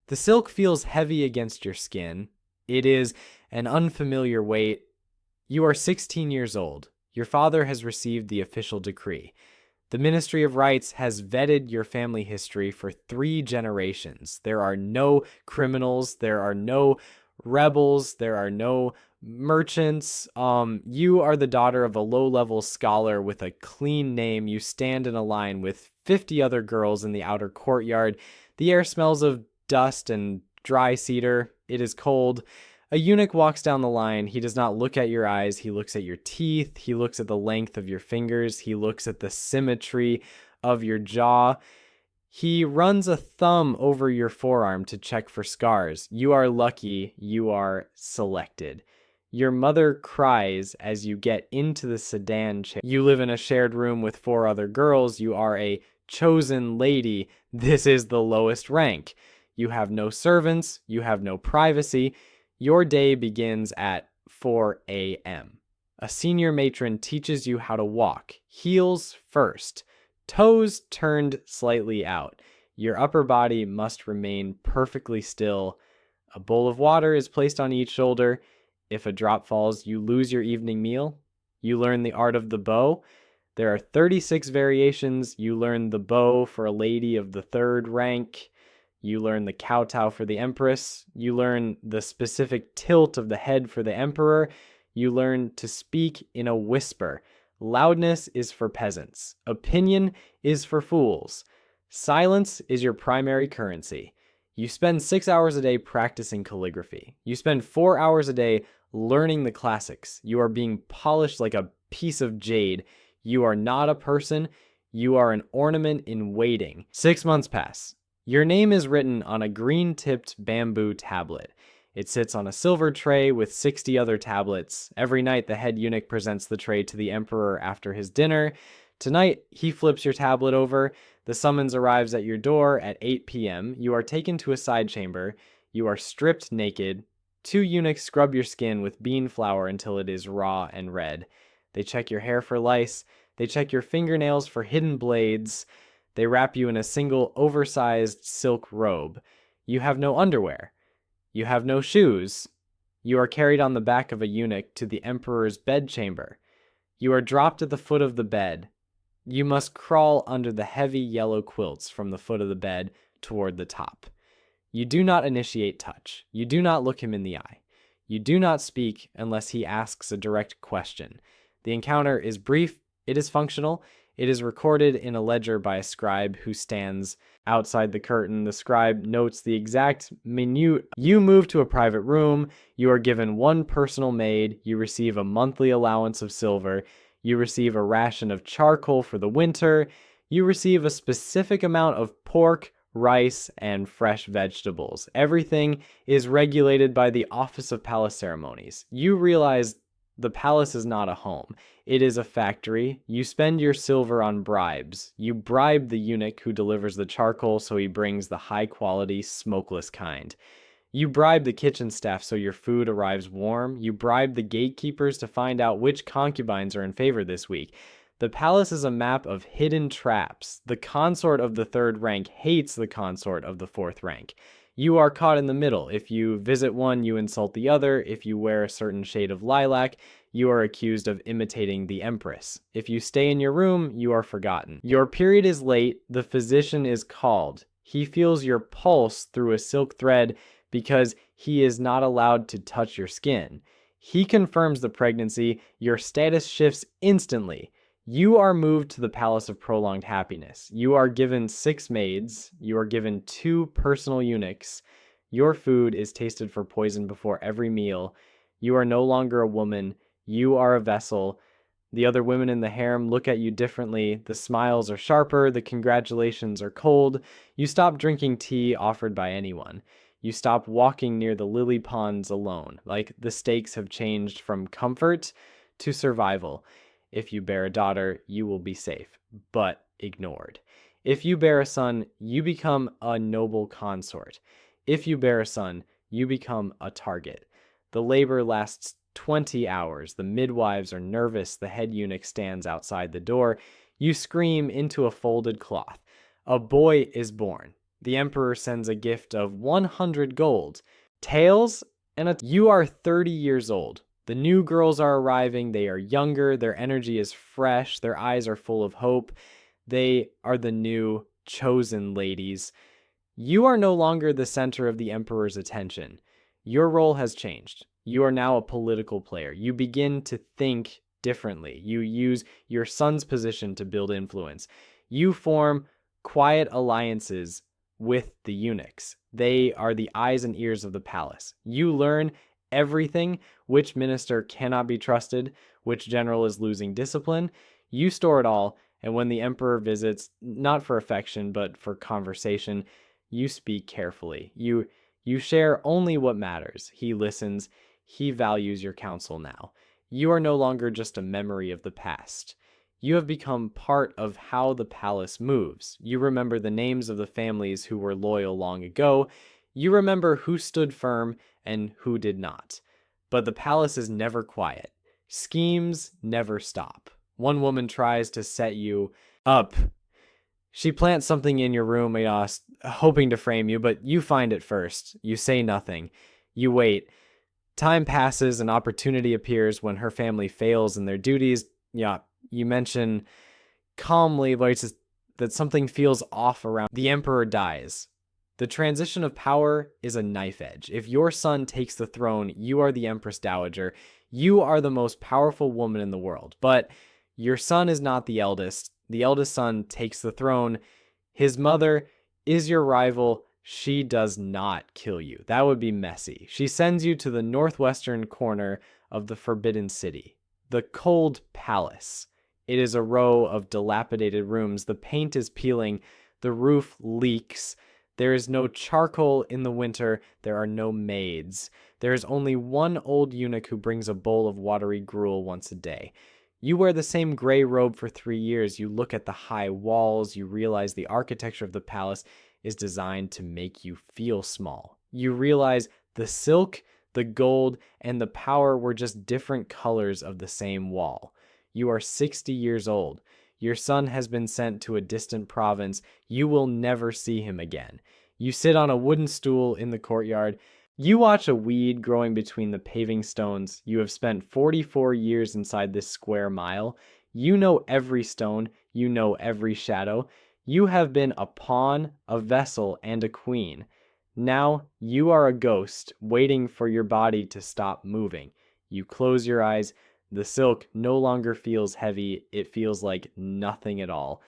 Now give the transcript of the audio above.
The silk feels heavy against your skin. It is an unfamiliar weight. You are 16 years old. Your father has received the official decree. The Ministry of Rights has vetted your family history for 3 generations. There are no criminals. There are no rebels. There are no merchants. You are the daughter of a low-level scholar with a clean name. You stand in a line with 50 other girls in the outer courtyard. The air smells of dust and dry cedar. It is cold. A eunuch walks down the line. He does not look at your eyes. He looks at your teeth. He looks at the length of your fingers. He looks at the symmetry of your jaw. He runs a thumb over your forearm to check for scars. You are lucky. You are selected. Your mother cries as you get into the sedan chair. You live in a shared room with 4 other girls. You are a chosen lady. This is the lowest rank. You have no servants. You have no privacy. Your day begins at 4 a.m. A senior matron teaches you how to walk. Heels first. Toes turned slightly out. Your upper body must remain perfectly still. A bowl of water is placed on each shoulder. If a drop falls, you lose your evening meal. You learn the art of the bow. There are 36 variations. You learn the bow for a lady of the 3rd rank. You learn the kowtow for the empress. You learn the specific tilt of the head for the emperor. You learn to speak in a whisper. Loudness is for peasants. Opinion is for fools. Silence is your primary currency. You spend 6 hours a day practicing calligraphy. You spend 4 hours a day learning the classics. You are being polished like a piece of jade. You are not a person. You are an ornament in waiting. 6 months pass. Your name is written on a green-tipped bamboo tablet. It sits on a silver tray with 60 other tablets. Every night, the head eunuch presents the tray to the emperor after his dinner. Tonight, he flips your tablet over. The summons arrives at your door at 8 p.m. You are taken to a side chamber. You are stripped naked. 2 eunuchs scrub your skin with bean flour until it is raw and red. They check your hair for lice. They check your fingernails for hidden blades. They wrap you in a single oversized silk robe. You have no underwear. You have no shoes. You are carried on the back of a eunuch to the emperor's bedchamber. You are dropped at the foot of the bed. You must crawl under the heavy yellow quilts from the foot of the bed toward the top. You do not initiate touch. You do not look him in the eye. You do not speak unless he asks a direct question. The encounter is brief. It is functional. It is recorded in a ledger by a scribe who stands outside the curtain. The scribe notes the exact minute. You move to a private room. You are given 1 personal maid. You receive a monthly allowance of silver. You receive a ration of charcoal for the winter. You receive a specific amount of pork, rice, and fresh vegetables. Everything is regulated by the Office of Palace Ceremonies. You realize the palace is not a home. It is a factory. You spend your silver on bribes. You bribe the eunuch who delivers the charcoal so he brings the high-quality, smokeless kind. You bribe the kitchen staff so your food arrives warm. You bribe the gatekeepers to find out which concubines are in favor this week. The palace is a map of hidden traps. The consort of the 3rd rank hates the consort of the 4th rank. You are caught in the middle. If you visit one, you insult the other. If you wear a certain shade of lilac, you are accused of imitating the empress. If you stay in your room, you are forgotten. Your period is late. The physician is called. He feels your pulse through a silk thread because he is not allowed to touch your skin. He confirms the pregnancy. Your status shifts instantly. You are moved to the Palace of Prolonged Happiness. You are given 6 maids. You are given 2 personal eunuchs. Your food is tasted for poison before every meal. You are no longer a woman. You are a vessel. The other women in the harem look at you differently. The smiles are sharper. The congratulations are cold. You stop drinking tea offered by anyone. You stop walking near the lily ponds alone. Like the stakes have changed from comfort to survival. If you bear a daughter, you will be safe, but ignored. If you bear a son, you become a noble consort. If you bear a son, you become a target. The labor lasts 20 hours. The midwives are nervous. The head eunuch stands outside the door. You scream into a folded cloth. A boy is born. The emperor sends a gift of 100 gold, tails, and you are 30 years old. The new girls are arriving. They are younger. Their energy is fresh. Their eyes are full of hope. They are the new chosen ladies. You are no longer the center of the emperor's attention. Your role has changed. You are now a political player. You begin to think differently. You use your son's position to build influence. You form quiet alliances with the eunuchs. They are the eyes and ears of the palace. You learn everything: which minister cannot be trusted, which general is losing discipline. You store it all, and when the emperor visits, not for affection, but for conversation, you speak carefully. You share only what matters. He listens. He values your counsel now. You are no longer just a memory of the past. You have become part of how the palace moves. You remember the names of the families who were loyal long ago. You remember who stood firm and who did not. But the palace is never quiet. Schemes never stop. One woman tries to set you up. She plants something in your room, hoping to frame you, but you find it first. You say nothing. You wait. Time passes, and opportunity appears when her family fails in their duties. You mention calmly that something feels off around. The emperor dies. The transition of power is a knife edge. If your son takes the throne, you are the Empress Dowager. You are the most powerful woman in the world. But your son is not the eldest. The eldest son takes the throne. His mother is your rival. She does not kill you. That would be messy. She sends you to the northwestern corner of the Forbidden City, the Cold Palace. It is a row of dilapidated rooms. The paint is peeling. The roof leaks. There is no charcoal in the winter. There are no maids. There is only one old eunuch who brings a bowl of watery gruel once a day. You wear the same gray robe for 3 years. You look at the high walls. You realize the architecture of the palace is designed to make you feel small. You realize the silk, the gold, and the power were just different colors of the same wall. You are 60 years old. Your son has been sent to a distant province. You will never see him again. You sit on a wooden stool in the courtyard. You watch a weed growing between the paving stones. You have spent 44 years inside this square mile. You know every stone. You know every shadow. You have been a pawn, a vessel, and a queen. Now you are a ghost waiting for your body to stop moving. You close your eyes. The silk no longer feels heavy. It feels like nothing at all.